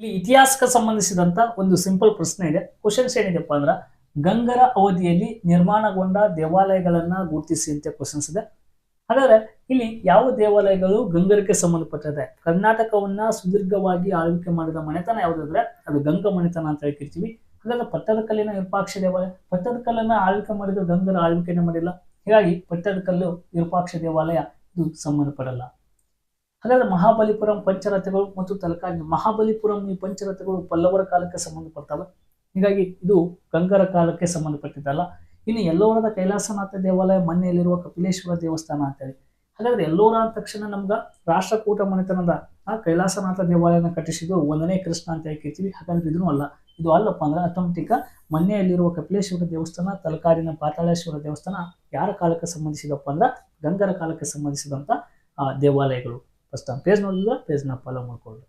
ಇಲ್ಲಿ ಇತಿಹಾಸಕ್ಕೆ ಸಂಬಂಧಿಸಿದಂತ ಒಂದು ಸಿಂಪಲ್ ಪ್ರಶ್ನೆ ಇದೆ. ಕ್ವಶನ್ಸ್ ಏನಿದೆಪ್ಪ ಅಂದ್ರ ಗಂಗರ ಅವಧಿಯಲ್ಲಿ ನಿರ್ಮಾಣಗೊಂಡ ದೇವಾಲಯಗಳನ್ನ ಗುರುತಿಸಿ ಅಂತ ಕ್ವಶನ್ಸ್ ಇದೆ. ಹಾಗಾದ್ರೆ ಇಲ್ಲಿ ಯಾವ ದೇವಾಲಯಗಳು ಗಂಗರಕ್ಕೆ ಸಂಬಂಧಪಟ್ಟಿದೆ? ಕರ್ನಾಟಕವನ್ನ ಸುದೀರ್ಘವಾಗಿ ಆಳ್ವಿಕೆ ಮಾಡಿದ ಮನೆತನ ಯಾವುದಂದ್ರೆ ಅದು ಗಂಗ ಮನೆತನ ಅಂತ ಹೇಳ್ತಿರ್ತೀವಿ. ಹಾಗಾದ್ರೆ ಪಟ್ಟದಕಲ್ಲಿನ ವಿರೂಪಾಕ್ಷ ದೇವಾಲಯ, ಪಟ್ಟದಕಲ್ಲನ್ನ ಆಳ್ವಿಕೆ ಮಾಡಿದ ಗಂಗರ ಆಳ್ವಿಕೆನೇ ಮಾಡಿಲ್ಲ. ಹೀಗಾಗಿ ಪಟ್ಟದಕಲ್ಲು ವಿರೂಪಾಕ್ಷ ದೇವಾಲಯ ಇದು ಸಂಬಂಧಪಡಲ್ಲ. ಹಾಗಾದ್ರೆ ಮಹಾಬಲಿಪುರಂ ಪಂಚರಥಗಳು ಮತ್ತು ತಲಕಾಡಿ, ಮಹಾಬಲಿಪುರಂ ಈ ಪಂಚರಥಗಳು ಪಲ್ಲವರ ಕಾಲಕ್ಕೆ ಸಂಬಂಧಪಡ್ತವೆ. ಹೀಗಾಗಿ ಇದು ಗಂಗರ ಕಾಲಕ್ಕೆ ಸಂಬಂಧಪಟ್ಟಿದ್ದಲ್ಲ. ಇನ್ನು ಎಲ್ಲೋರದ ಕೈಲಾಸನಾಥ ದೇವಾಲಯ ಮನೆಯಲ್ಲಿರುವ ಕಪಿಲೇಶ್ವರ ದೇವಸ್ಥಾನ ಅಂತೇಳಿ. ಹಾಗಾದ್ರೆ ಎಲ್ಲೋರ ಅಂದ ತಕ್ಷಣ ನಮ್ಗ ರಾಷ್ಟ್ರಕೂಟ ಮನೆತನದ ಕೈಲಾಸನಾಥ ದೇವಾಲಯನ ಕಟ್ಟಿಸಿದ್ದು 1ನೇ ಕೃಷ್ಣ ಅಂತ ಹೇಳ್ತೀವಿ. ಹಾಗಾದ್ರೆ ಇದನ್ನು ಅಲ್ಲ. ಇದು ಅಲ್ಲಪ್ಪ ಅಂದ್ರೆ ಆಟೋಮೆಟಿಕ್ ಮನೆಯಲ್ಲಿರುವ ಕಪಿಲೇಶ್ವರ ದೇವಸ್ಥಾನ, ತಲಕಾಡಿನ ಪಾತಾಳೇಶ್ವರ ದೇವಸ್ಥಾನ ಯಾರ ಕಾಲಕ್ಕೆ ಸಂಬಂಧಿಸಿದಪ್ಪ ಅಂದ್ರೆ ಗಂಗರ ಕಾಲಕ್ಕೆ ಸಂಬಂಧಿಸಿದಂತ ದೇವಾಲಯಗಳು. ಫಸ್ಟ್ ಪೇಜ್ ನೋಡಿದ್ರೆ ಪೇಜ್ನ ಫಾಲೋ ಮಾಡ್ಕೊಳ್ಳಿ.